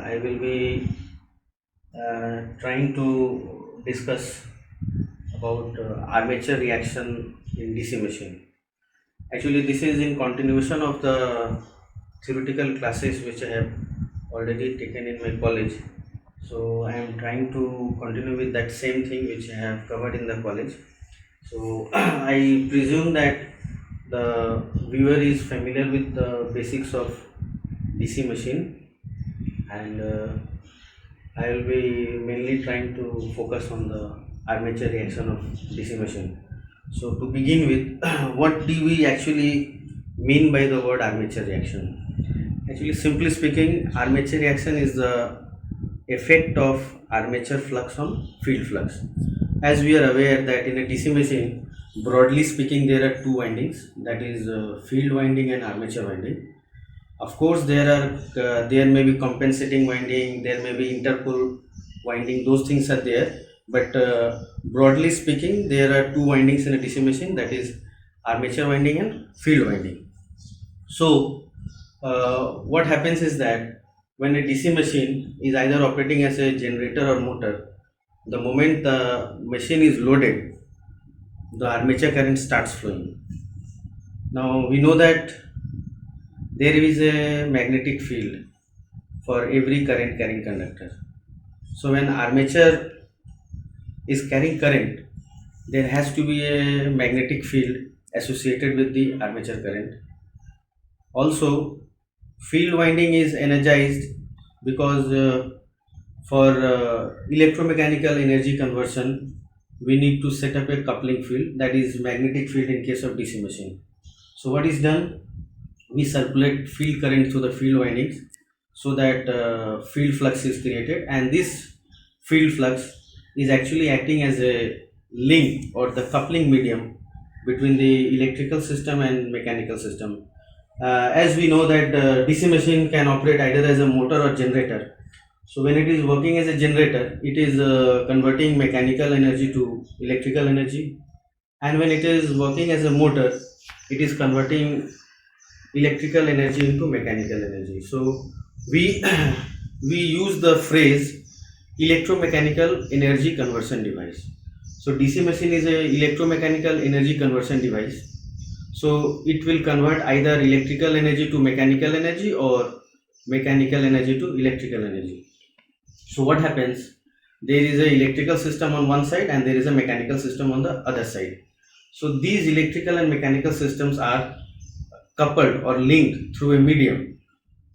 I will be trying to discuss about armature reaction in DC machine. Actually, this is in continuation of the theoretical classes which I have already taken in my college. So I am trying to continue with that same thing which I have covered in the college. So I presume that the viewer is familiar with the basics of DC machine, and I will be mainly trying to focus on the armature reaction of DC machine. So to begin with, what do we actually mean by the word armature reaction? Actually, simply speaking, armature reaction is the effect of armature flux on field flux. As we are aware that in a DC machine, broadly speaking, there are two windings, that is field winding and armature winding. Of course, there may be compensating winding, there may be interpole winding. Those things are there. But broadly speaking, there are two windings in a DC machine, that is armature winding and field winding. So, what happens is that when a DC machine is either operating as a generator or motor, the moment the machine is loaded, the armature current starts flowing. Now we know that there is a magnetic field for every current carrying conductor. So when armature is carrying current, there has to be a magnetic field associated with the armature current. Also, field winding is energized because for electromechanical energy conversion, we need to set up a coupling field, that is magnetic field in case of DC machine. So what is done? We circulate field current through the field windings so that field flux is created, and this field flux is actually acting as a link or the coupling medium between the electrical system and mechanical system. As we know that DC machine can operate either as a motor or generator. So when it is working as a generator, it is converting mechanical energy to electrical energy, and when it is working as a motor, it is converting electrical energy into mechanical energy. So we we use the phrase electromechanical energy conversion device. So DC machine is a electromechanical energy conversion device. So it will convert either electrical energy to mechanical energy or mechanical energy to electrical energy. So what happens? There is a electrical system on one side and there is a mechanical system on the other side. So these electrical and mechanical systems are coupled or linked through a medium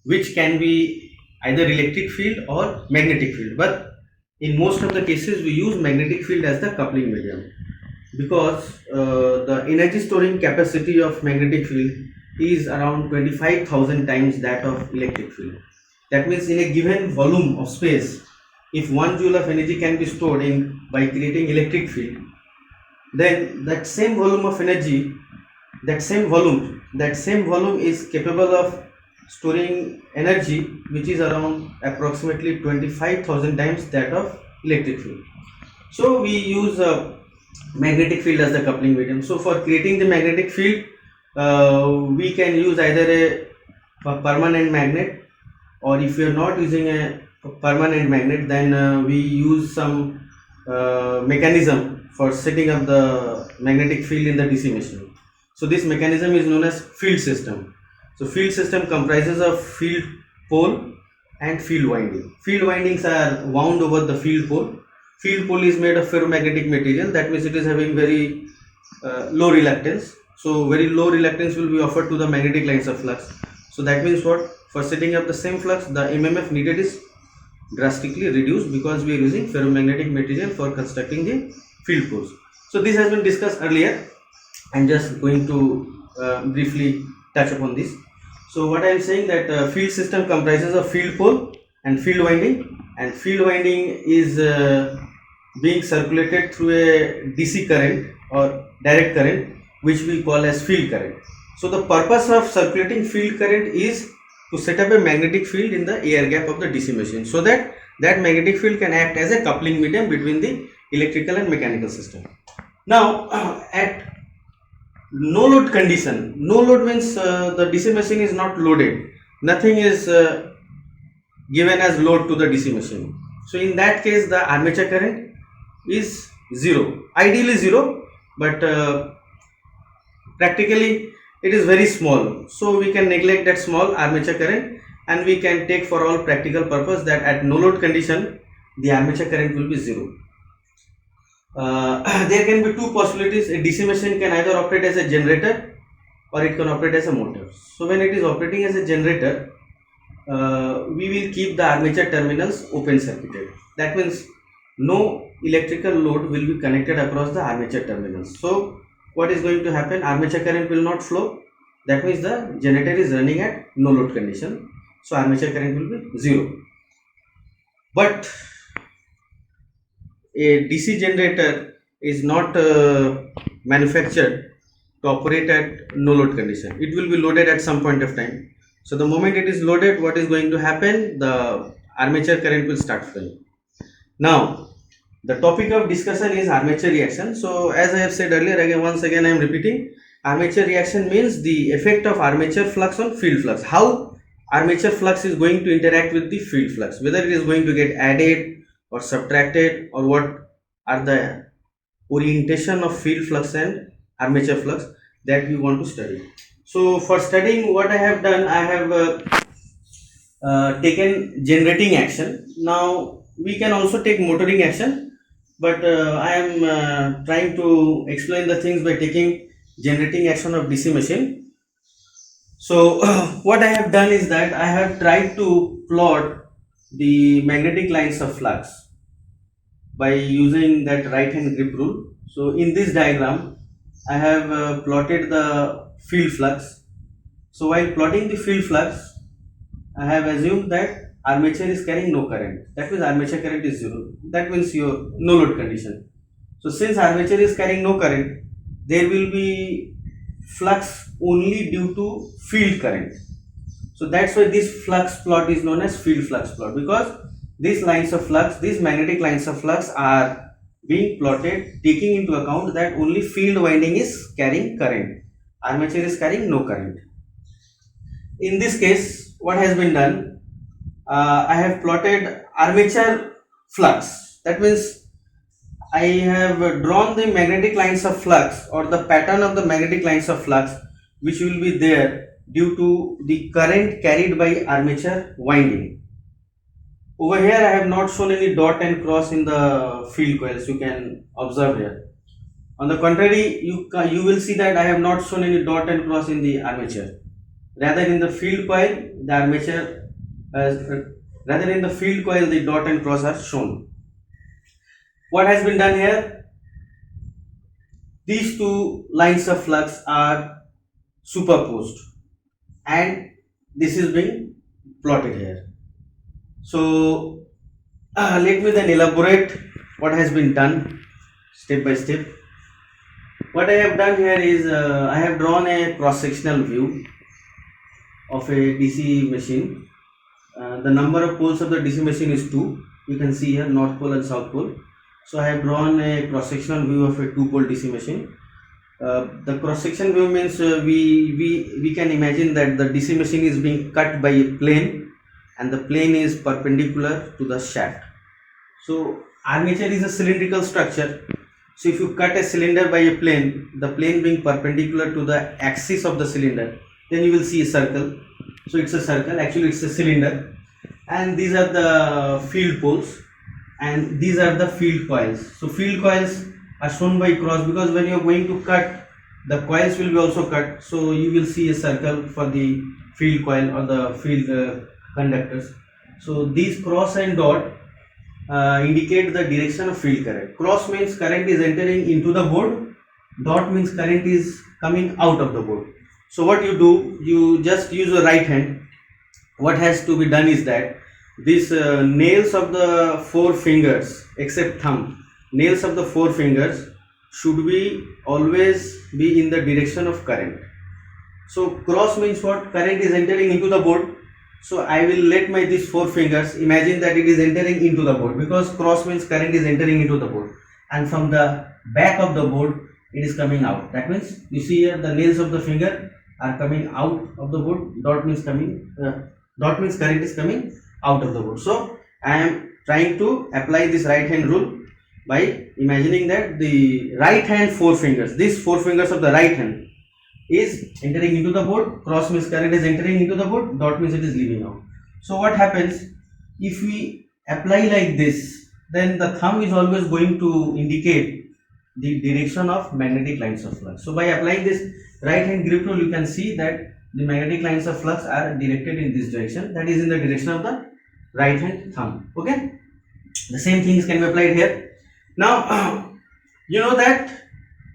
which can be either electric field or magnetic field, but in most of the cases we use magnetic field as the coupling medium because the energy storing capacity of magnetic field is around 25,000 times that of electric field. That means in a given volume of space, if 1 joule of energy can be stored in by creating electric field, then that same volume of energy, that same volume is capable of storing energy which is around approximately 25,000 times that of electric field. So we use magnetic field as the coupling medium. So for creating the magnetic field, we can use either a permanent magnet, or if we are not using a permanent magnet, then we use some mechanism for setting up the magnetic field in the DC machine. So this mechanism is known as field system. So field system comprises of field pole and field winding. Field windings are wound over the field pole. Field pole is made of ferromagnetic material, that means it is having very low reluctance. So very low reluctance will be offered to the magnetic lines of flux. So that means what? For setting up the same flux, the MMF needed is drastically reduced because we are using ferromagnetic material for constructing the field poles. So this has been discussed earlier. I'm just going to briefly touch upon this. So what I am saying that field system comprises of field pole and field winding, and field winding is being circulated through a DC current or direct current which we call as field current. So the purpose of circulating field current is to set up a magnetic field in the air gap of the DC machine so that that magnetic field can act as a coupling medium between the electrical and mechanical system. Now at no load condition, no load means the DC machine is not loaded, nothing is given as load to the DC machine. So in that case, the armature current is zero, ideally zero, but practically it is very small. So we can neglect that small armature current, and we can take for all practical purpose that at no load condition the armature current will be zero. There can be two possibilities. A DC machine can either operate as a generator or it can operate as a motor. So when it is operating as a generator, we will keep the armature terminals open circuited. That means no electrical load will be connected across the armature terminals. So what is going to happen? Armature current will not flow. That means the generator is running at no load condition. So armature current will be zero. But a DC generator is not manufactured to operate at no load condition. It will be loaded at some point of time. So the moment it is loaded, what is going to happen? The armature current will start flowing. Now, the topic of discussion is armature reaction. So as I have said earlier, once again I am repeating, armature reaction means the effect of armature flux on field flux. How armature flux is going to interact with the field flux, whether it is going to get added or subtracted, or what are the orientation of field flux and armature flux that we want to study. So for studying, what I have done, I have taken generating action. Now we can also take motoring action, but I am trying to explain the things by taking generating action of DC machine. So what I have done is that I have tried to plot the magnetic lines of flux by using that right hand grip rule. So in this diagram I have plotted the field flux. So while plotting the field flux, I have assumed that armature is carrying no current. That means armature current is zero. That means your no load condition. So since armature is carrying no current, there will be flux only due to field current. So that's why this flux plot is known as field flux plot, because these lines of flux, these magnetic lines of flux are being plotted taking into account that only field winding is carrying current. Armature is carrying no current. In this case, what has been done? I have plotted armature flux. That means I have drawn the magnetic lines of flux, or the pattern of the magnetic lines of flux which will be there due to the current carried by armature winding. Over here I have not shown any dot and cross in the field coils, you can observe here. On the contrary, you will see that I have not shown any dot and cross in the armature. Rather in the field coil, the armature, rather in the field coil, the dot and cross are shown. What has been done here? These two lines of flux are superposed, and this is being plotted here. So let me then elaborate what has been done step by step. What I have done here is I have drawn a cross-sectional view of a DC machine. The number of poles of the DC machine is 2. You can see here north pole and south pole. So I have drawn a cross-sectional view of a 2-pole DC machine. The cross-section view means we can imagine that the DC machine is being cut by a plane, and the plane is perpendicular to the shaft. So armature is a cylindrical structure. So if you cut a cylinder by a plane, the plane being perpendicular to the axis of the cylinder, then you will see a circle. So it's a circle, actually it's a cylinder, and these are the field poles and these are the field coils. So field coils are shown by cross, because when you are going to cut, the coils will be also cut. So you will see a circle for the field coil or the field conductors. So these cross and dot indicate the direction of field current. Cross means current is entering into the board, dot means current is coming out of the board. So what you do, you just use your right hand. What has to be done is that these nails of the 4 fingers, except thumb, nails of the 4 fingers should be always be in the direction of current. So cross means what? Current is entering into the board. So I will let my these 4 fingers imagine that it is entering into the board, because cross means current is entering into the board, and from the back of the board it is coming out. That means you see here the nails of the finger are coming out of the board. Dot means coming. Dot means current is coming out of the board. So I am trying to apply this right hand rule by imagining that the right hand four fingers, these four fingers of the right hand is entering into the board, cross means current is entering into the board, dot means it is leaving out. So what happens if we apply like this, then the thumb is always going to indicate the direction of magnetic lines of flux. So by applying this right hand grip rule, you can see that the magnetic lines of flux are directed in this direction, that is in the direction of the right hand thumb. Okay, the same things can be applied here. Now you know that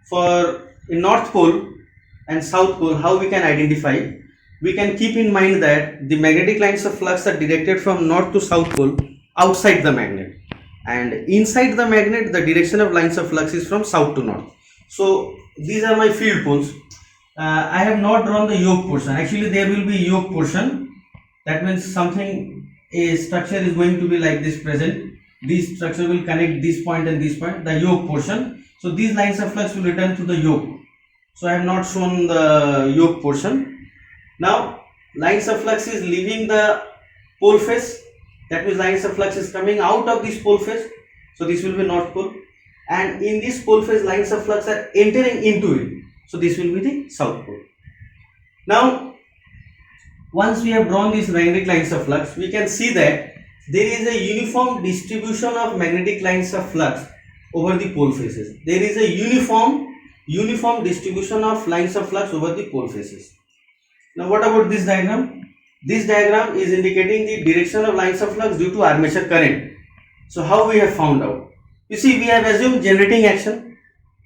for in North Pole and South Pole, how we can identify? We can keep in mind that the magnetic lines of flux are directed from North to South Pole outside the magnet, and inside the magnet the direction of lines of flux is from south to north. So these are my field poles. I have not drawn the yoke portion. Actually there will be yoke portion, that means something, a structure is going to be like this present. This structure will connect this point and this point, the yoke portion. So these lines of flux will return to the yoke. So I have not shown the yoke portion. Now lines of flux is leaving the pole face, that means lines of flux is coming out of this pole face. So this will be north pole, and in this pole face lines of flux are entering into it. So this will be the south pole. Now once we have drawn these magnetic lines of flux, we can see that there is a uniform distribution of magnetic lines of flux over the pole faces. There is a uniform distribution of lines of flux over the pole faces. Now what about this diagram? This diagram is indicating the direction of lines of flux due to armature current. So how we have found out? You see, we have assumed generating action.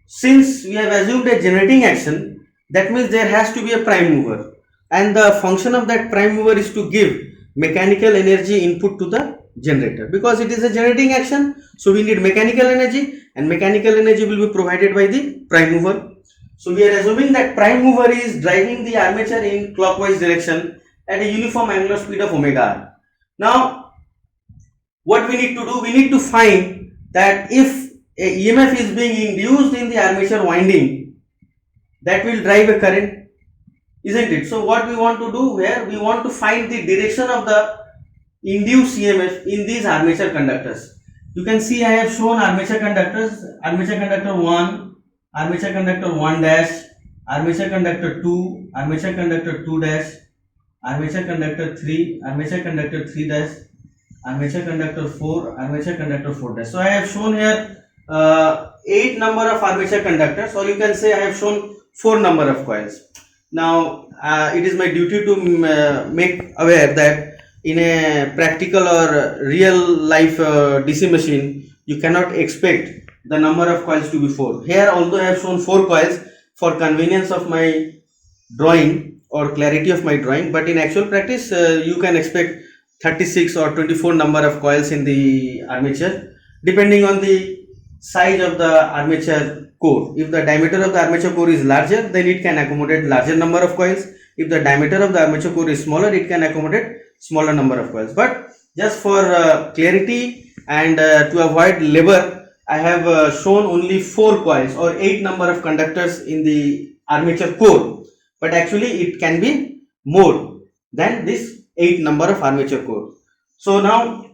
Since we have assumed a generating action, that means there has to be a prime mover, and the function of that prime mover is to give mechanical energy input to the generator. Because it is a generating action, so we need mechanical energy, and mechanical energy will be provided by the prime mover. So we are assuming that prime mover is driving the armature in clockwise direction at a uniform angular speed of omega r. Now what we need to do, we need to find that if a EMF is being induced in the armature winding, that will drive a current, isn't it? So what we want to do here, we want to find the direction of the induced EMF in these armature conductors. You can see I have shown armature conductors, armature conductor 1, armature conductor 1 dash, armature conductor 2, armature conductor 2 dash, armature conductor 3, armature conductor 3 dash, armature conductor 4, armature conductor 4 dash. So I have shown here 8 number of armature conductors, or you can say I have shown 4 number of coils. Now it is my duty to make aware that in a practical or real life DC machine, you cannot expect the number of coils to be 4. Here although I have shown 4 coils for convenience of my drawing or clarity of my drawing, but in actual practice you can expect 36 or 24 number of coils in the armature, depending on the size of the armature core. If the diameter of the armature core is larger, then it can accommodate larger number of coils. If the diameter of the armature core is smaller, it can accommodate smaller number of coils. But just for clarity and to avoid labor, I have shown only 4 coils or 8 number of conductors in the armature core, but actually it can be more than this 8 number of armature core. So now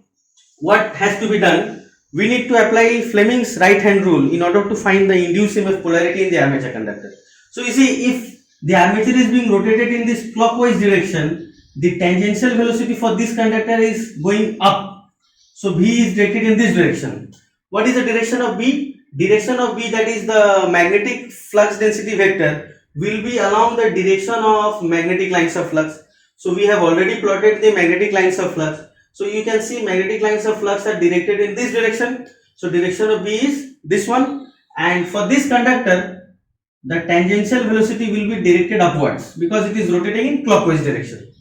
what has to be done? We need to apply Fleming's right hand rule in order to find the induced EMF polarity in the armature conductor. So you see, if the armature is being rotated in this clockwise direction, the tangential velocity for this conductor is going up. So B is directed in this direction. What is the direction of B? Direction of B, that is the magnetic flux density vector, will be along the direction of magnetic lines of flux. So we have already plotted the magnetic lines of flux. So you can see magnetic lines of flux are directed in this direction. So direction of B is this one, and for this conductor the tangential velocity will be directed upwards because it is rotating in clockwise direction.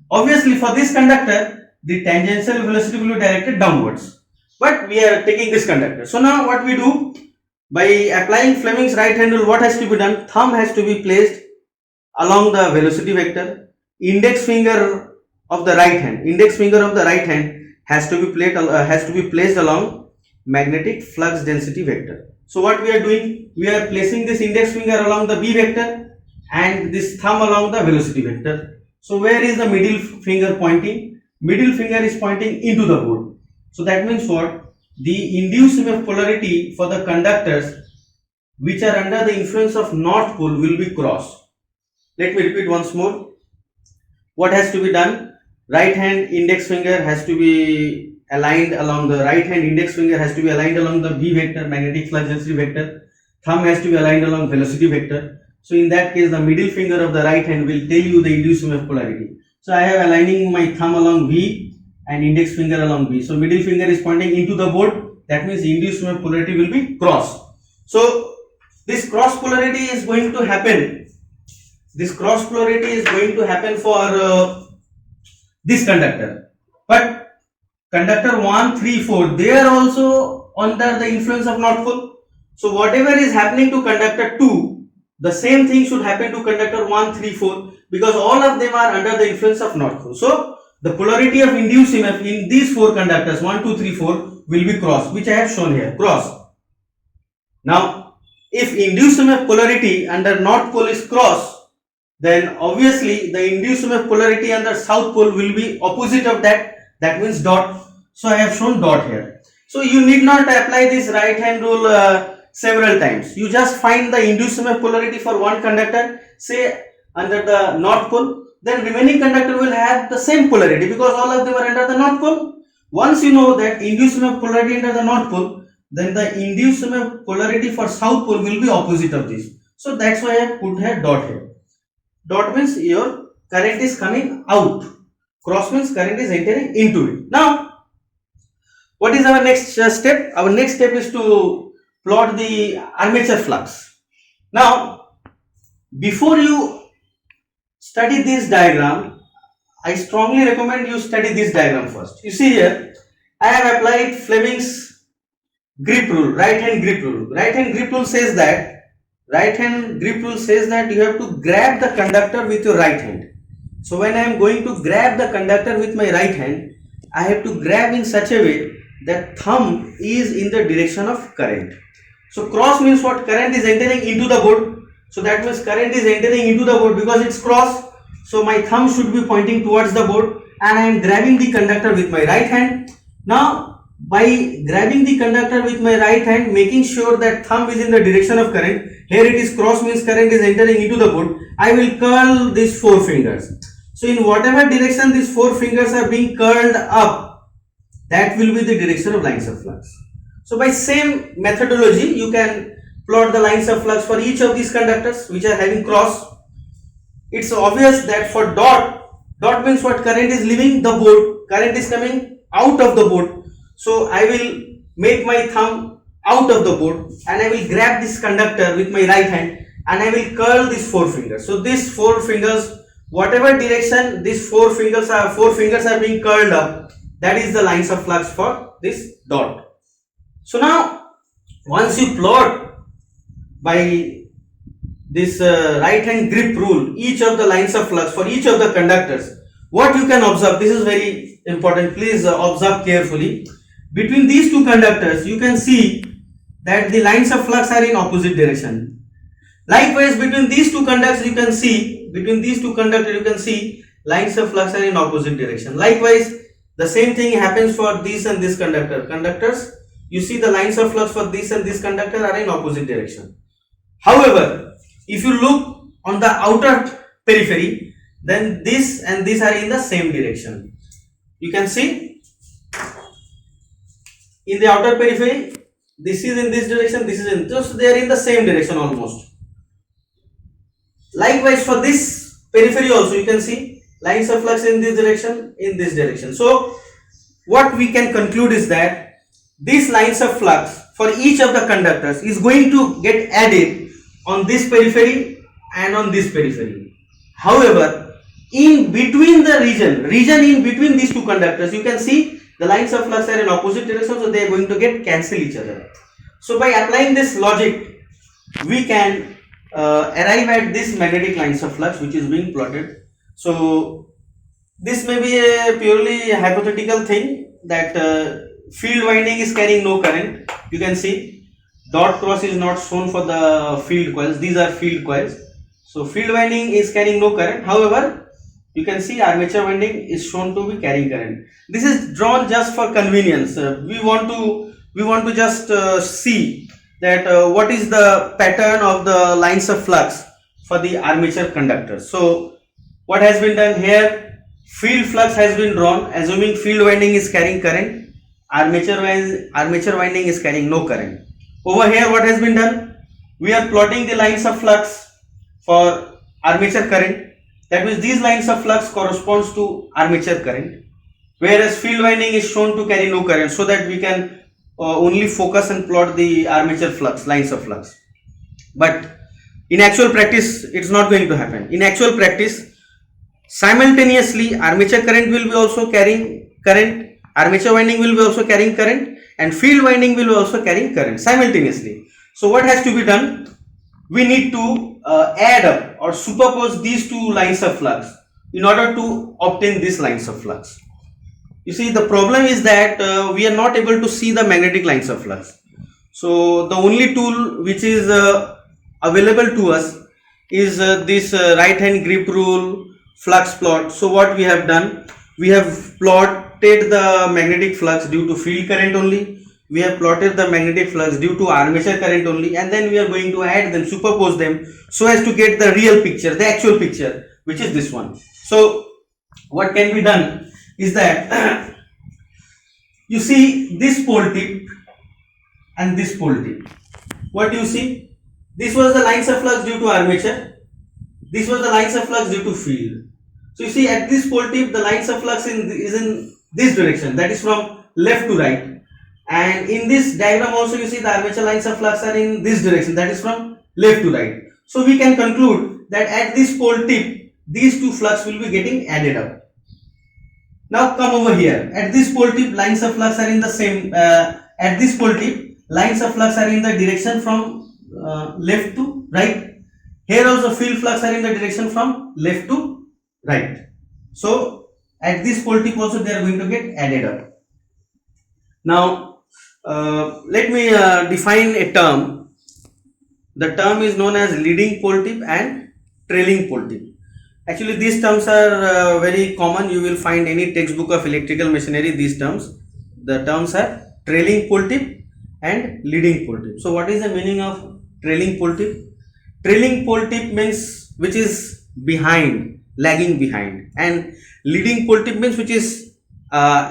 Obviously for this conductor the tangential velocity will be directed downwards, but we are taking this conductor. So now what we do, by applying Fleming's right hand rule, what has to be done? Thumb has to be placed along the velocity vector. Index finger of the right hand has to be placed along magnetic flux density vector. So what we are doing, we are placing this index finger along the B vector and this thumb along the velocity vector. So where is the middle finger pointing? middle finger is pointing into the board. So that means what? The induced EMF polarity for the conductors which are under the influence of north pole will be cross. Let me repeat once more. What has to be done? Right hand index finger has to be aligned along the right hand index finger has to be aligned along the B vector, magnetic flux density vector. Thumb has to be aligned along velocity vector. So in that case, the middle finger of the right hand will tell you the induced EMF polarity. So I have aligning my thumb along V and index finger along B. So middle finger is pointing into the board. That means the induced EMF polarity will be cross. So this cross polarity is going to happen. This cross polarity is going to happen for this conductor. But conductor 1, 3, 4, they are also under the influence of north pole. So whatever is happening to conductor 2, the same thing should happen to conductor 1, 3, 4 because all of them are under the influence of north pole. So the polarity of induced EMF in these 4 conductors 1, 2, 3, 4 will be cross, which I have shown here, cross. Now if induced EMF polarity under north pole is cross, then obviously the induced EMF polarity under south pole will be opposite of that, that means dot. So I have shown dot here. So you need not apply this right hand rule several times. You just find the induced EMF polarity for one conductor, say under the north pole, then remaining conductor will have the same polarity because all of them are under the north pole. Once you know that induced EMF polarity under the north pole, then the induced EMF polarity for south pole will be opposite of this. So that's why I put here dot here. Dot means your current is coming out. Cross means current is entering into it. Now, what is our next step? Our next step is to plot the armature flux. Now, before you study this diagram, I strongly recommend you study this diagram first. You see here, I have applied Fleming's grip rule, right hand grip rule. Right hand grip rule says that you have to grab the conductor with your right hand. So when I am going to grab the conductor with my right hand, I have to grab in such a way that thumb is in the direction of current. So cross means what? Current is entering into the board. So that means current is entering into the board because it's cross. So my thumb should be pointing towards the board and I am grabbing the conductor with my right hand. Now by grabbing the conductor with my right hand, making sure that thumb is in the direction of current, here it is cross means current is entering into the board, I will curl these 4 fingers. So in whatever direction these 4 fingers are being curled up, that will be the direction of lines of flux. So by same methodology, you can plot the lines of flux for each of these conductors which are having cross. It's obvious that for dot means what? Current is leaving the board, current is coming out of the board. So I will make my thumb out of the board and I will grab this conductor with my right hand and I will curl these 4 fingers. So these 4 fingers, whatever direction these 4 fingers are being curled up, that is the lines of flux for this dot. So now once you plot by this right hand grip rule each of the lines of flux for each of the conductors, what you can observe, this is very important, please observe carefully. Between these 2 conductors you can see that the lines of flux are in opposite direction. Likewise between these 2 conductors you can see lines of flux are in opposite direction. Likewise the same thing happens for this and this conductors. You see the lines of flux for this and this conductor are in opposite direction. However, if you look on the outer periphery, then this and this are in the same direction. You can see in the outer periphery, this is in this direction, this is in this, so they are in the same direction almost. Likewise for this periphery also you can see lines of flux in this direction, So what we can conclude is that these lines of flux for each of the conductors is going to get added on this periphery and on this periphery. However, in between the region in between these 2 conductors, you can see the lines of flux are in opposite direction, so they are going to get cancel each other. So by applying this logic, we can arrive at this magnetic lines of flux which is being plotted. So this may be a purely hypothetical thing that field winding is carrying no current. You can see dot cross is not shown for the field coils. These are field coils. So field winding is carrying no current. However, you can see armature winding is shown to be carrying current. This is drawn just for convenience. We want to just see that what is the pattern of the lines of flux for the armature conductor. So what has been done here, field flux has been drawn, assuming field winding is carrying current, armature winding is carrying no current. Over here what has been done, we are plotting the lines of flux for armature current. That means these lines of flux corresponds to armature current, whereas field winding is shown to carry no current, so that we can only focus and plot the armature flux, lines of flux. But in actual practice it's not going to happen. In actual practice, simultaneously armature current will be also carrying current, armature winding will be also carrying current, and field winding will be also carrying current simultaneously. So what has to be done, we need to add up or superpose these two lines of flux in order to obtain these lines of flux. You see, the problem is that we are not able to see the magnetic lines of flux. So the only tool which is available to us is this right hand grip rule flux plot. So what we have done, we have plotted the magnetic flux due to field current only, we have plotted the magnetic flux due to armature current only, and then we are going to add them, superpose them, so as to get the real picture, the actual picture, which is this one. So what can be done is that you see this pole tip and this pole tip. What you see? This was the lines of flux due to armature. This was the lines of flux due to field. So you see, at this pole tip, the lines of flux is in this direction, that is from left to right. And in this diagram also you see the armature lines of flux are in this direction, that is from left to right. So we can conclude that at this pole tip, these two flux will be getting added up. Now come over here. At this pole tip, lines of flux are in the same. At this pole tip, lines of flux are in the direction from left to right. Here also field flux are in the direction from left to right. So at this pole tip also they are going to get added up. Now let me define a term. The term is known as leading pole tip and trailing pole tip. Actually these terms are very common. You will find any textbook of electrical machinery these terms. The terms are trailing pole tip and leading pole tip. So what is the meaning of trailing pole tip? Trailing pole tip means which is behind, lagging behind, and leading pole tip means which is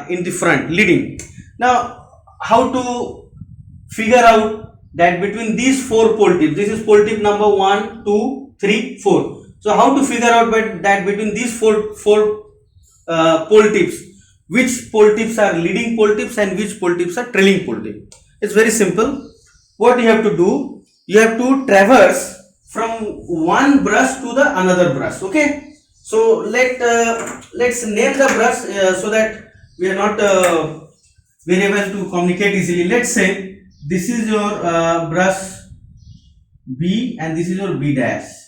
in the front, leading. Now how to figure out that between these four pole tips, this is pole tip number 1, 2, 3, 4. So how to figure out that between these four pole tips, which pole tips are leading pole tips and which pole tips are trailing pole tip? It's very simple. What you have to do, you have to traverse from one brush to the another brush. Okay. So let's name the brush so that we are not able to communicate easily. Let's say this is your brush B and this is your B dash.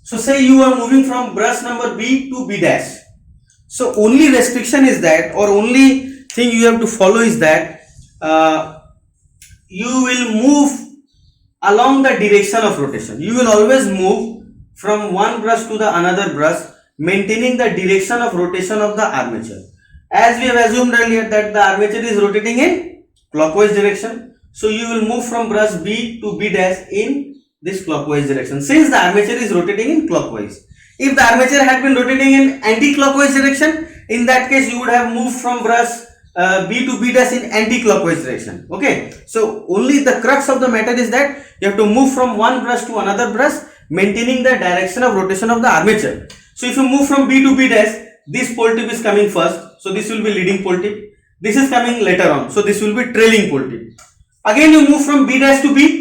So say you are moving from brush number B to B dash. So only restriction is that, or only thing you have to follow is that you will move along the direction of rotation. You will always move from one brush to the another brush, maintaining the direction of rotation of the armature. As we have assumed earlier that the armature is rotating in clockwise direction, so you will move from brush B to B dash in this clockwise direction, since the armature is rotating in clockwise. If the armature had been rotating in anti-clockwise direction, in that case you would have moved from brush B to B dash in anti-clockwise direction. Okay, so only the crux of the matter is that you have to move from one brush to another brush, maintaining the direction of rotation of the armature. So if you move from B to B dash, this pole tip is coming first, so this will be leading pole tip. This is coming later on, so this will be trailing pole tip. Again you move from B dash to B.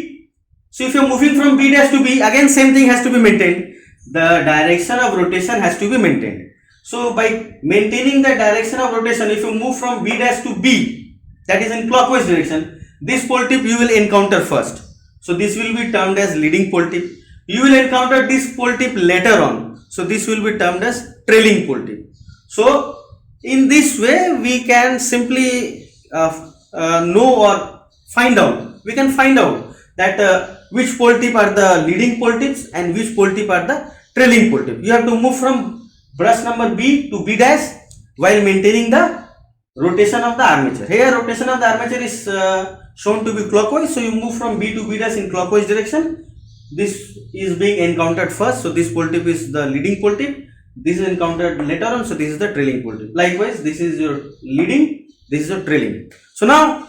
So if you are moving from B dash to B, again same thing has to be maintained. The direction of rotation has to be maintained. So by maintaining the direction of rotation, if you move from B dash to B, that is in clockwise direction, this pole tip you will encounter first. So this will be termed as leading pole tip. You will encounter this pole tip later on. So this will be termed as trailing pole tip. So in this way we can simply know or find out. We can find out that which pole tip are the leading pole tips and which pole tip are the trailing pole tip. You have to move from brush number B to B dash while maintaining the rotation of the armature. Here rotation of the armature is shown to be clockwise, so you move from B to B dash in clockwise direction. This is being encountered first, so this pole tip is the leading pole tip. This is encountered later on, so this is the trailing pole tip. Likewise, this is your leading, this is your trailing. So now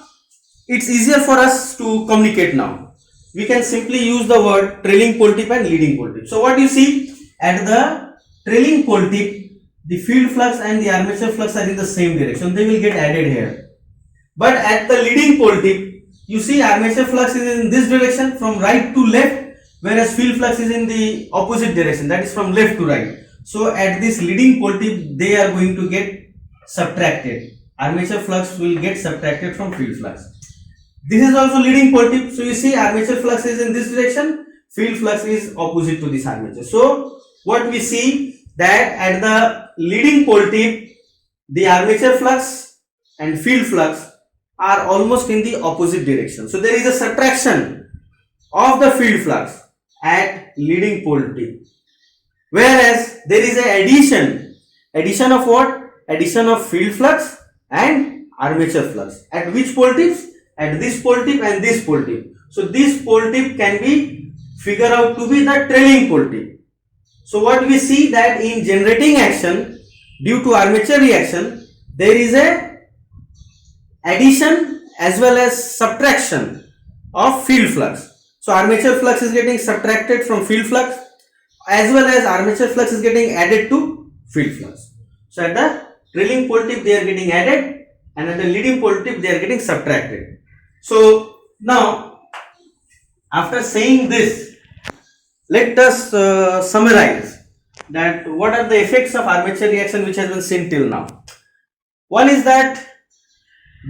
it's easier for us to communicate now. We can simply use the word trailing pole tip and leading pole tip. So what you see at the trailing pole tip, the field flux and the armature flux are in the same direction. They will get added here. But at the leading pole tip, you see armature flux is in this direction from right to left, whereas field flux is in the opposite direction, that is from left to right. So at this leading pole tip, they are going to get subtracted. Armature flux will get subtracted from field flux. This is also leading pole tip. So you see armature flux is in this direction, field flux is opposite to this armature. So what we see that at the leading pole tip, the armature flux and field flux are almost in the opposite direction. So there is a subtraction of the field flux at leading pole tip. Whereas there is an addition of what? Addition of field flux and armature flux. At which pole tips? At this pole tip and this pole tip. So this pole tip can be figured out to be the trailing pole tip. So what we see that in generating action due to armature reaction, there is a addition as well as subtraction of field flux. So armature flux is getting subtracted from field flux, as well as armature flux is getting added to field flux. So at the trailing pole tip they are getting added, and at the leading pole tip they are getting subtracted. So now after saying this, let us summarize that what are the effects of armature reaction which has been seen till now. One is that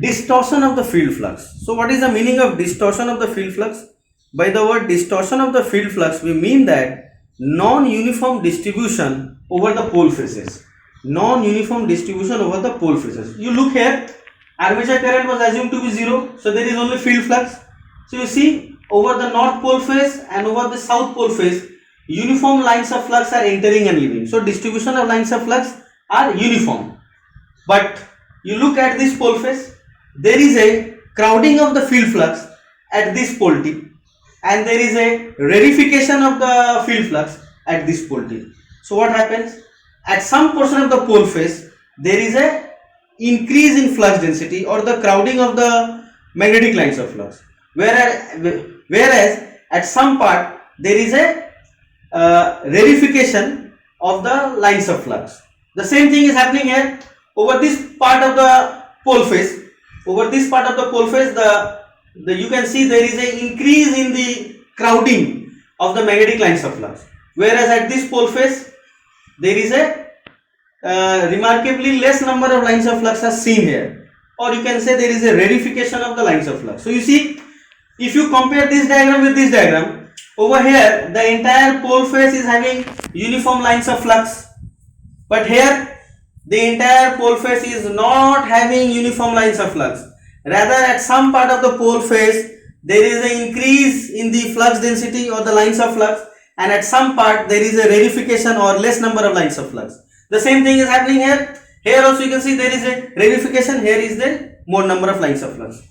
distortion of the field flux. So what is the meaning of distortion of the field flux? By the word distortion of the field flux, we mean that non-uniform distribution over the pole faces. Non-uniform distribution over the pole faces. You look here, armature current was assumed to be 0, so there is only field flux. So you see over the north pole face and over the south pole face, uniform lines of flux are entering and leaving. So distribution of lines of flux are uniform. But you look at this pole face, there is a crowding of the field flux at this pole tip, and there is a rarefication of the field flux at this pole tip. So what happens? At some portion of the pole face, there is a increase in flux density or the crowding of the magnetic lines of flux. Whereas at some part, there is a rarefication of the lines of flux. The same thing is happening here. Over this part of the pole face, you can see there is an increase in the crowding of the magnetic lines of flux, whereas at this pole face there is a remarkably less number of lines of flux are seen here, or you can say there is a rarefication of the lines of flux. So you see, if you compare this diagram with this diagram, over here the entire pole face is having uniform lines of flux, but here the entire pole face is not having uniform lines of flux. Rather, at some part of the pole face there is an increase in the flux density or the lines of flux, and at some part there is a rarefication or less number of lines of flux. The same thing is happening here. Here also you can see there is a rarefication, here is the more number of lines of flux.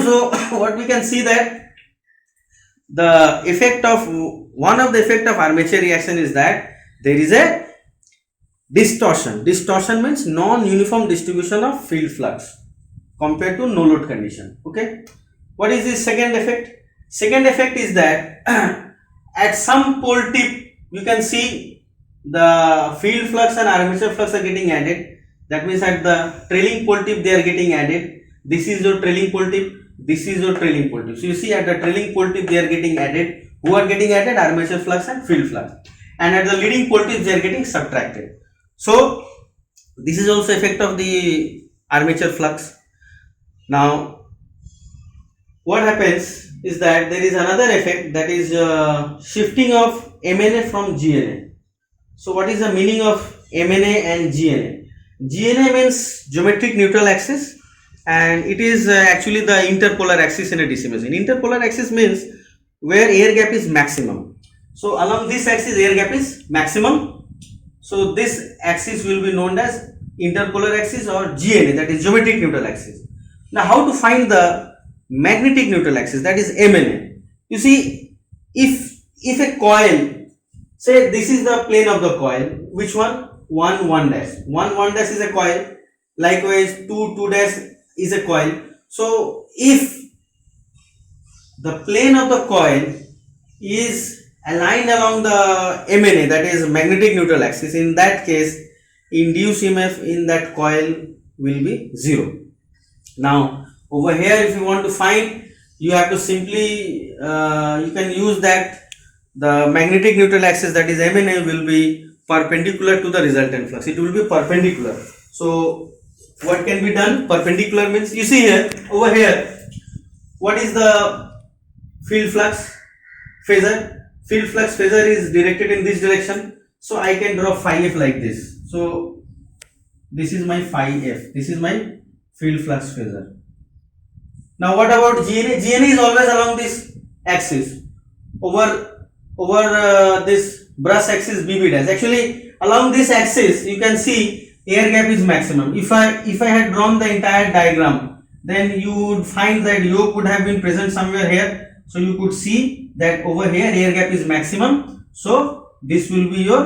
So what we can see that one of the effect of armature reaction is that there is a distortion. Distortion means non-uniform distribution of field flux compared to no load condition. Okay. What is the second effect? Second effect is that at some pole tip you can see the field flux and armature flux are getting added. That means at the trailing pole tip they are getting added. This is your trailing pole tip, this is your trailing pole tip. So you see at the trailing pole tip they are getting added. Who are getting added? Armature flux and field flux. And at the leading pole tip they are getting subtracted. So this is also effect of the armature flux. Now what happens is that there is another effect, that is shifting of MNA from GNA. So what is the meaning of MNA and GNA? GNA means geometric neutral axis, and it is actually the interpolar axis in a DC machine. Interpolar axis means where air gap is maximum. So along this axis air gap is maximum. So this axis will be known as interpolar axis or GNA, that is geometric neutral axis. Now how to find the magnetic neutral axis, that is MNA. You see, if a coil, say this is the plane of the coil, which one? 1 1 dash, 1 1 dash is a coil, likewise 2 2 dash is a coil. So if the plane of the coil is aligned along the MNA, that is magnetic neutral axis, in that case induced EMF in that coil will be 0. Now over here, if you want to find, you have to simply you can use that the magnetic neutral axis, that is MNA, will be perpendicular to the resultant flux. It will be perpendicular. So what can be done? Perpendicular means, you see here, over here, what is the field flux phasor? Field flux phasor is directed in this direction. So I can draw phi f like this. So this is my phi f. This is my field flux phasor. Now what about GNA? GNA is always along this axis. Over this brush axis BB dash. Actually along this axis you can see air gap is maximum. If I had drawn the entire diagram, then you would find that yoke would have been present somewhere here. So you could see that over here air gap is maximum. So this will be your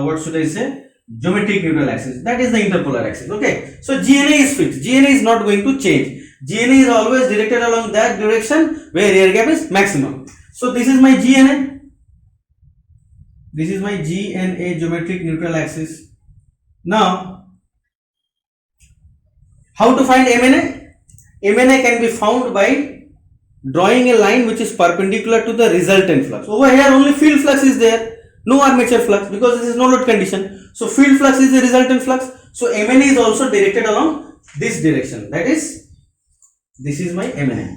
what should I say, geometric neutral axis, that is the interpolar axis. Okay, so GNA is fixed. GNA is not going to change. GNA is always directed along that direction where air gap is maximum. So this is my GNA. This is my GNA, geometric neutral axis. Now how to find MNA? MNA can be found by drawing a line which is perpendicular to the resultant flux. Over here only field flux is there, no armature flux, because this is no load condition. So field flux is the resultant flux. So MNA is also directed along this direction, that is, this is my MNA.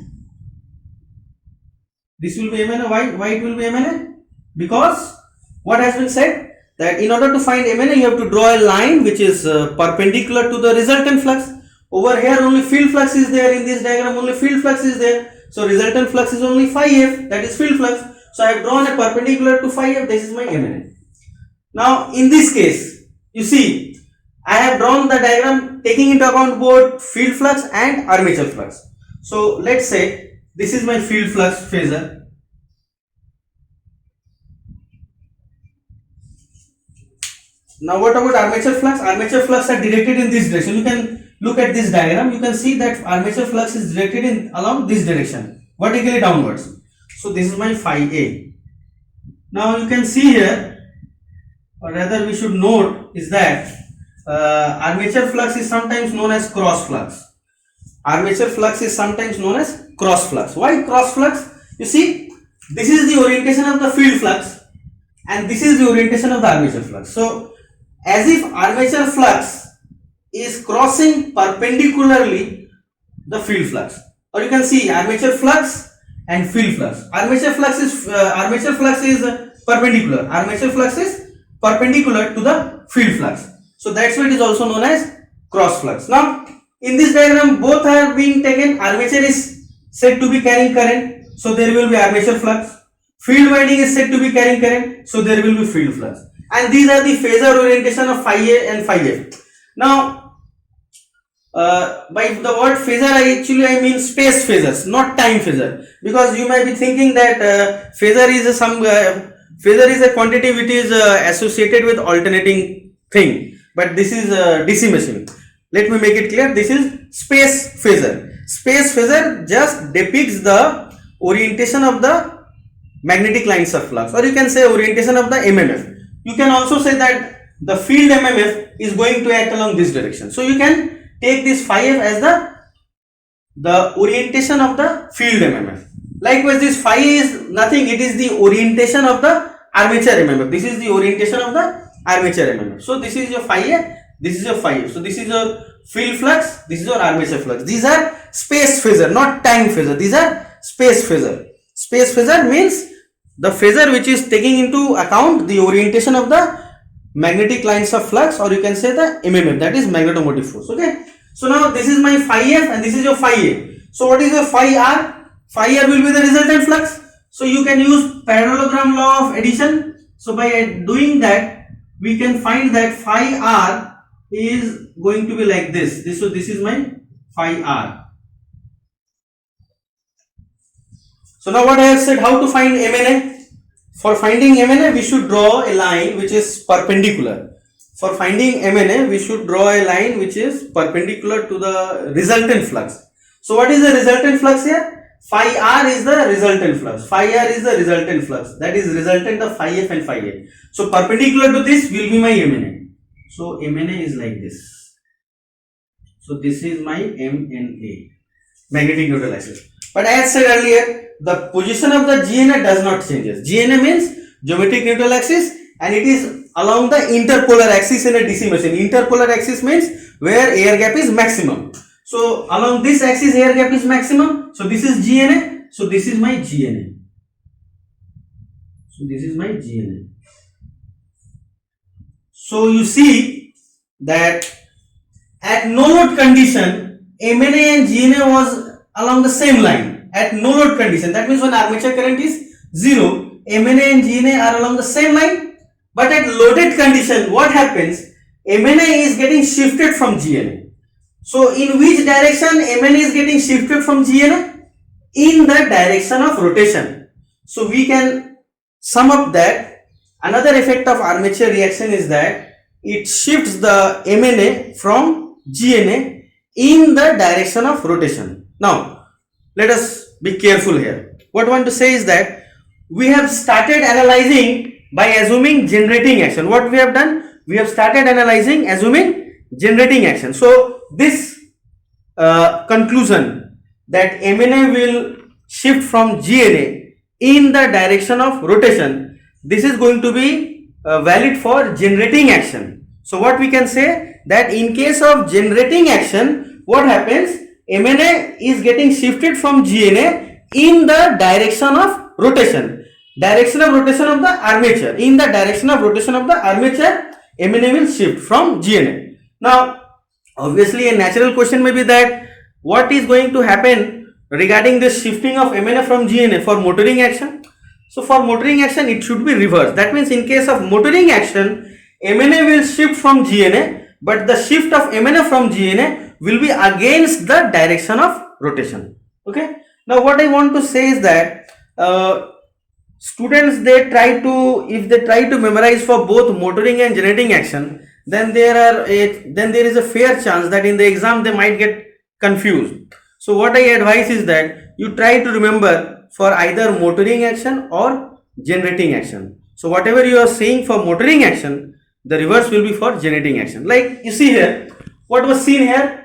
This will be MNA. Why it will be MNA? Because what has been said, that in order to find MNA you have to draw a line which is perpendicular to the resultant flux. Over here only field flux is there, in this diagram only field flux is there. So resultant flux is only phi f, that is field flux. So I have drawn a perpendicular to phi f, this is my MNA. Now in this case, you see, I have drawn the diagram taking into account both field flux and armature flux. So let's say this is my field flux phasor. Now what about armature flux? Armature flux are directed in this direction. You can look at this diagram, you can see that armature flux is directed in along this direction, vertically downwards. So this is my phi A. Now you can see here, or rather we should note, is that armature flux is sometimes known as cross flux. Armature flux is sometimes known as cross flux. Why cross flux? You see, this is the orientation of the field flux and this is the orientation of the armature flux. So as if armature flux is crossing perpendicularly the field flux, or you can see armature flux and field flux. Armature flux is perpendicular. Armature flux is perpendicular to the field flux. So that's why it is also known as cross flux. Now in this diagram both are being taken. Armature is said to be carrying current, so there will be armature flux. Field winding is said to be carrying current, so there will be field flux. And these are the phasor orientation of phi A and phi F. Now by the word phasor I mean space phasors, not time phasor, because you might be thinking that phasor is a quantity which is associated with alternating thing, but this is DC machine. Let me make it clear, this is space phasor. Space phasor just depicts the orientation of the magnetic lines of flux, or you can say orientation of the MMF. You can also say that the field MMF is going to act along this direction. So you can take this phi f as the orientation of the field MMF. Likewise, this phi is nothing, it is the orientation of the armature MMF. This is the orientation of the armature MMF. So this is your phi A, this is your phi f. So this is your field flux, this is your armature flux. These are space phasor, not time phasor. These are space phasor. Space phasor means the phasor which is taking into account the orientation of the magnetic lines of flux, or you can say the MMF, that is magnetomotive force. Okay. So now this is my phi f and this is your phi A. So what is your phi r? Phi r will be the resultant flux. So you can use parallelogram law of addition. So by doing that, we can find that phi r is going to be like this. So this is my phi r. So now what I have said, how to find MNA? For finding MNA, we should draw a line which is perpendicular. For finding MNA, we should draw a line which is perpendicular to the resultant flux. So what is the resultant flux here? Phi r is the resultant flux. Phi r is the resultant flux. That is resultant of phi f and phi a. So perpendicular to this will be my MNA. So MNA is like this. So this is my MNA, magnetic neutral axis. But as said earlier, the position of the GNA does not change. GNA means geometric neutral axis, and it is along the interpolar axis in a DC machine. Interpolar axis means where air gap is maximum. So along this axis air gap is maximum. So this is GNA. So this is my GNA. So this is my GNA. So you see that at no load condition, MNA and GNA was along the same line. At no load condition, that means when armature current is 0, MNA and GNA are along the same line. But at loaded condition, what happens? MNA is getting shifted from GNA. So in which direction MNA is getting shifted from GNA? In the direction of rotation. So we can sum up that another effect of armature reaction is that it shifts the MNA from GNA in the direction of rotation. Now let us be careful here. What I want to say is that we have started analyzing by assuming generating action. What we have done? We have started analyzing assuming generating action. So this conclusion that MNA will shift from GNA in the direction of rotation, this is going to be valid for generating action. So what we can say, that in case of generating action, what happens? MNA is getting shifted from GNA in the direction of rotation. Direction of rotation of the armature. In the direction of rotation of the armature, MNA will shift from GNA. Now, obviously a natural question may be that what is going to happen regarding this shifting of MNA from GNA for motoring action? So for motoring action, it should be reversed. That means in case of motoring action, MNA will shift from GNA, but the shift of MNA from GNA will be against the direction of rotation. Okay. Now what I want to say is that students, if they try to memorize for both motoring and generating action, then there is a fair chance that in the exam they might get confused. So what I advise is that you try to remember for either motoring action or generating action. So whatever you are saying for motoring action, the reverse will be for generating action. Like you see here, what was seen here,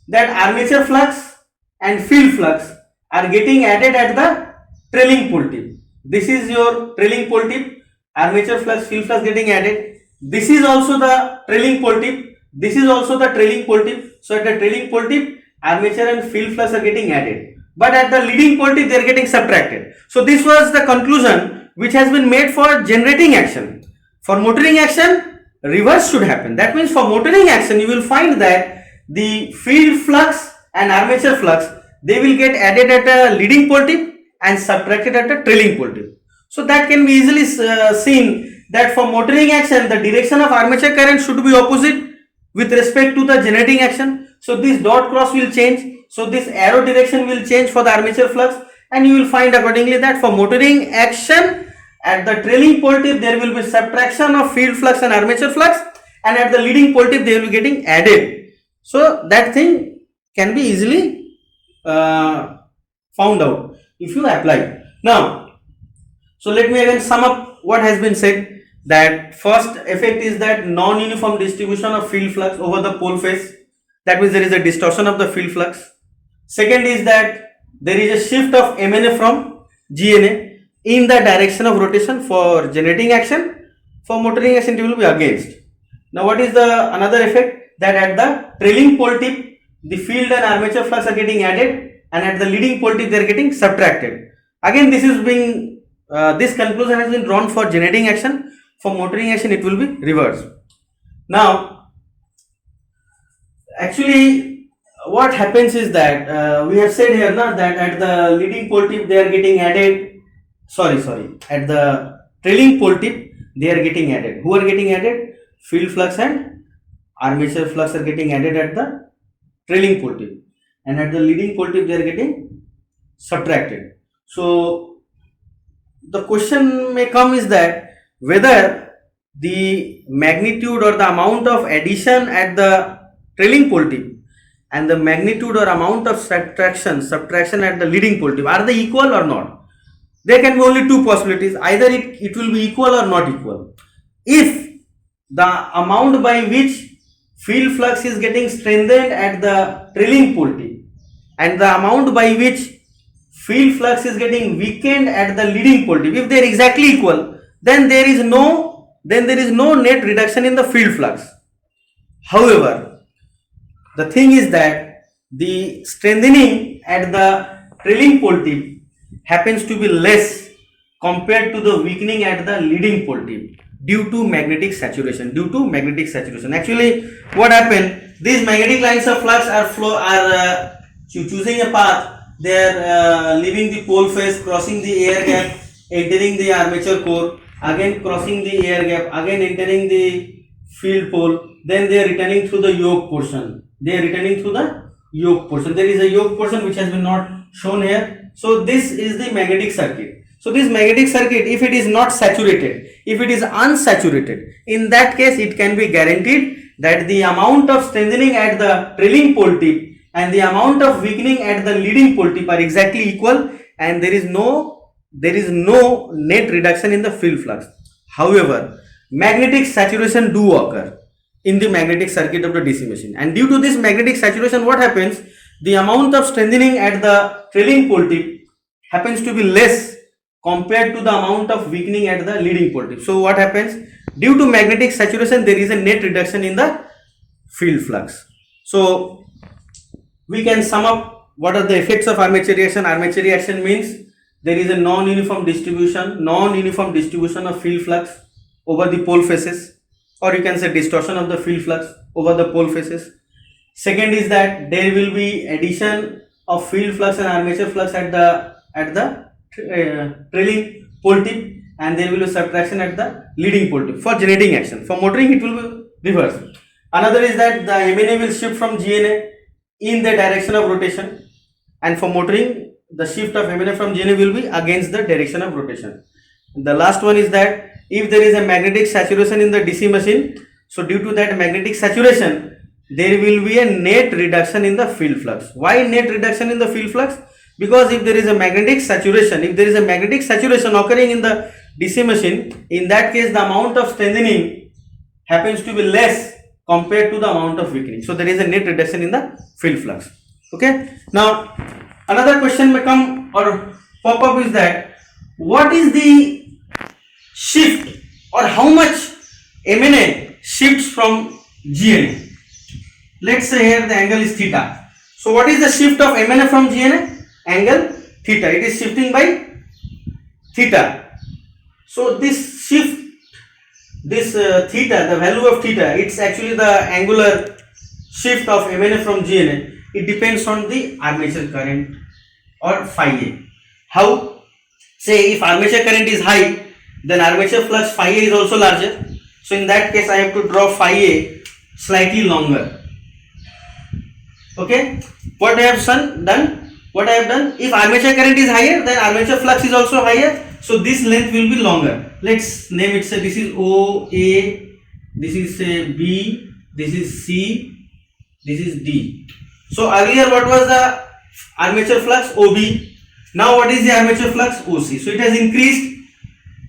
that armature flux and field flux are getting added at the trailing pole tip. This is your trailing pole tip, armature flux, field flux getting added. This is also the trailing pole tip. This is also the trailing pole tip. So at the trailing pole tip, armature and field flux are getting added. But at the leading pole tip, they are getting subtracted. So this was the conclusion which has been made for generating action. For motoring action, reverse should happen. That means for motoring action, you will find that the field flux and armature flux, they will get added at a leading pole tip and subtracted at a trailing pole tip. So that can be easily seen that for motoring action, the direction of armature current should be opposite with respect to the generating action. So this dot cross will change. So this arrow direction will change for the armature flux, and you will find accordingly that for motoring action at the trailing pole tip there will be subtraction of field flux and armature flux, and at the leading pole tip they will be getting added. So that thing can be easily found out if you apply. Now, so let me again sum up what has been said. That first effect is that non-uniform distribution of field flux over the pole face. That means there is a distortion of the field flux. Second is that there is a shift of MNA from GNA in the direction of rotation for generating action. For motoring action, it will be against. Now what is the another effect? That at the trailing pole tip, the field and armature flux are getting added, and at the leading pole tip they are getting subtracted. Again, this is being this conclusion has been drawn for generating action. For motoring action, it will be reversed. Now, actually, what happens is that we have said here that at the leading pole tip they are getting added. At the trailing pole tip they are getting added. Who are getting added? field flux and armature flux are getting added at the trailing pole tip, and at the leading pole tip they are getting subtracted. So the question may come is that whether the magnitude or the amount of addition at the trailing pole tip and the magnitude or amount of subtraction at the leading pole tip, are they equal or not? There can be only two possibilities. Either it will be equal or not equal. If the amount by which field flux is getting strengthened at the trailing pole tip and the amount by which field flux is getting weakened at the leading pole tip, if they are exactly equal, then there is no net reduction in the field flux. However, the thing is that the strengthening at the trailing pole tip happens to be less compared to the weakening at the leading pole tip due to magnetic saturation. Actually, what happened? These magnetic lines of flux are choosing a path. They are leaving the pole face, crossing the air gap, entering the armature core, again crossing the air gap, again entering the field pole. Then they are returning through the yoke portion. There is a yoke portion which has been not shown here. So this is the magnetic circuit. So this magnetic circuit, if it is not saturated, if it is unsaturated, in that case it can be guaranteed that the amount of strengthening at the trailing pole tip and the amount of weakening at the leading pole tip are exactly equal, and there is no net reduction in the field flux. However, magnetic saturation do occur in the magnetic circuit of the DC machine, and due to this magnetic saturation, what happens? The amount of strengthening at the trailing pole tip happens to be less compared to the amount of weakening at the leading pole tip. So what happens? Due to magnetic saturation, there is a net reduction in the field flux. So we can sum up what are the effects of armature reaction. Armature reaction means there is a non-uniform distribution of field flux over the pole faces, or you can say distortion of the field flux over the pole faces. Second is that there will be addition of field flux and armature flux at the trailing pole tip, and there will be subtraction at the leading pole tip for generating action. For motoring, it will be reversed. Another is that the MNA will shift from GNA in the direction of rotation, and for motoring, the shift of MNA from GNA will be against the direction of rotation. The last one is that if there is a magnetic saturation in the DC machine, so due to that magnetic saturation, there will be a net reduction in the field flux. Why net reduction in the field flux? Because if there is a magnetic saturation occurring in the DC machine, in that case the amount of strengthening happens to be less compared to the amount of weakening. So there is a net reduction in the field flux. Okay. Now another question may come or pop up is that what is the shift or how much MNA shifts from GNA? Let's say here the angle is theta. So what is the shift of MNA from GNA? Angle theta. It is shifting by theta. So this shift, theta, the value of theta, it's actually the angular shift of MNA from GNA. It depends on the armature current or phi A. How? Say if armature current is high, then armature flux phi A is also larger. So in that case I have to draw phi A slightly longer. Okay, what I have done, if armature current is higher, then armature flux is also higher, so this length will be longer. Let's name it, say this is OA, this is say B, this is C, this is D. So earlier what was the armature flux? OB. Now what is the armature flux? OC. So it has increased.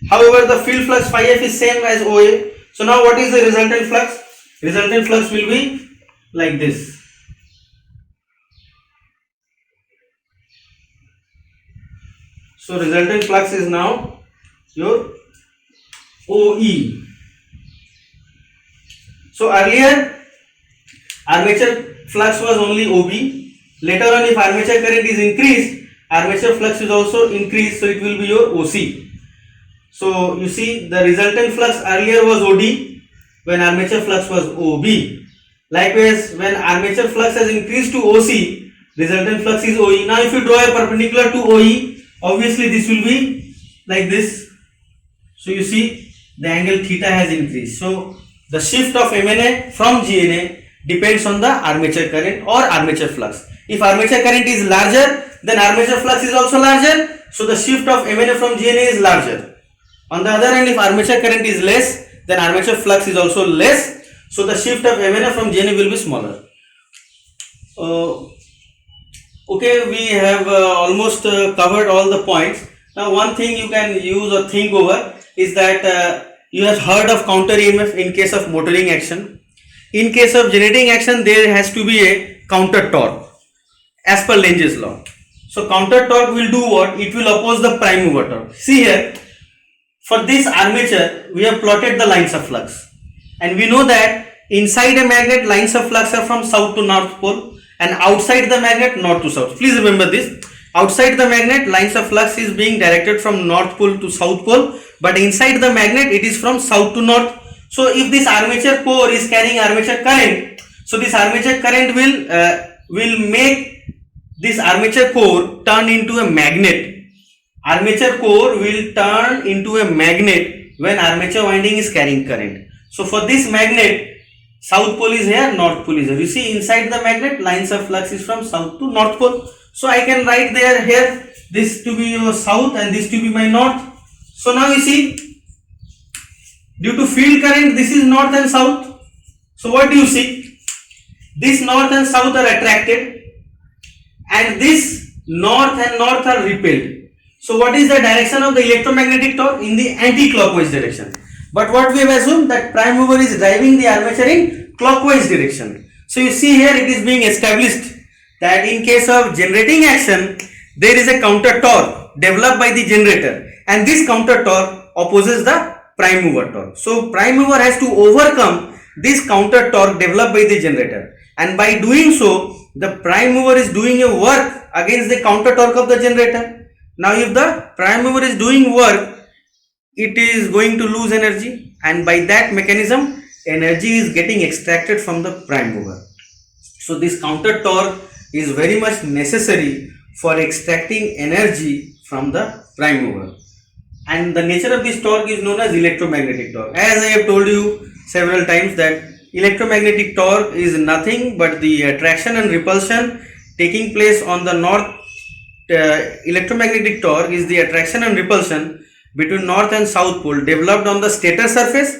However, the field flux phi F is same as OA. So now what is the resultant flux? Resultant flux will be like this. So resultant flux is now your OE. So earlier armature flux was only OB. Later on, if armature current is increased, armature flux is also increased, so it will be your OC. So you see the resultant flux earlier was OD when armature flux was OB. Likewise, when armature flux has increased to OC, resultant flux is OE. Now if you draw a perpendicular to OE, obviously this will be like this. So you see the angle theta has increased. So the shift of MNA from GNA depends on the armature current or armature flux. If armature current is larger, then armature flux is also larger, so the shift of MNA from GNA is larger. On the other hand, if armature current is less, then armature flux is also less, so the shift of MNA from GNA will be smaller. Okay, we have almost covered all the points. Now one thing you can use or think over is that you have heard of counter EMF in case of motoring action. In case of generating action, there has to be a counter torque as per Lenge's law. So counter torque will do what? It will oppose the prime mover torque. See here, for this armature, we have plotted the lines of flux, and we know that inside a magnet, lines of flux are from south to north pole, and outside the magnet, north to south. Please remember this. Outside the magnet, lines of flux is being directed from north pole to south pole, but inside the magnet, it is from south to north. So if this armature core is carrying armature current, so this armature current will make this armature core turn into a magnet. Armature core will turn into a magnet when armature winding is carrying current. So for this magnet, south pole is here, north pole is here. You see inside the magnet, lines of flux is from south to north pole. So I can write there here this to be your south and this to be my north. So now you see, due to field current, this is north and south. So what do you see? This north and south are attracted, and this north and north are repelled. So what is the direction of the electromagnetic torque? In the anti-clockwise direction. But what we have assumed that prime mover is driving the armature in clockwise direction. So you see here it is being established that in case of generating action, there is a counter torque developed by the generator, and this counter torque opposes the prime mover torque. So prime mover has to overcome this counter torque developed by the generator, and by doing so, the prime mover is doing a work against the counter torque of the generator. Now if the prime mover is doing work, it is going to lose energy, and by that mechanism, energy is getting extracted from the prime mover. So this counter torque is very much necessary for extracting energy from the prime mover, and the nature of this torque is known as electromagnetic torque. As I have told you several times that electromagnetic torque is nothing but the attraction and repulsion taking place on the north. Electromagnetic torque is the attraction and repulsion between north and south pole developed on the stator surface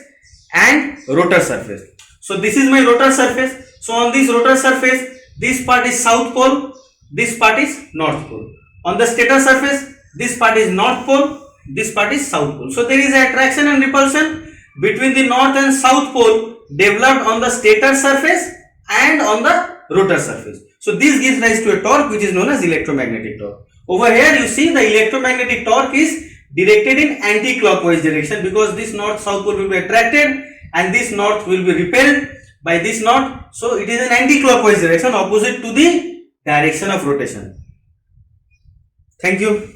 and rotor surface. So this is my rotor surface. So on this rotor surface, this part is south pole, this part is north pole. On the stator surface, this part is north pole, this part is south pole. So there is attraction and repulsion between the north and south pole developed on the stator surface and on the rotor surface. So this gives rise to a torque which is known as electromagnetic torque. Over here you see the electromagnetic torque is directed in anti-clockwise direction, because this north-south pole will be attracted and this north will be repelled by this north. So it is an anti-clockwise direction opposite to the direction of rotation. Thank you.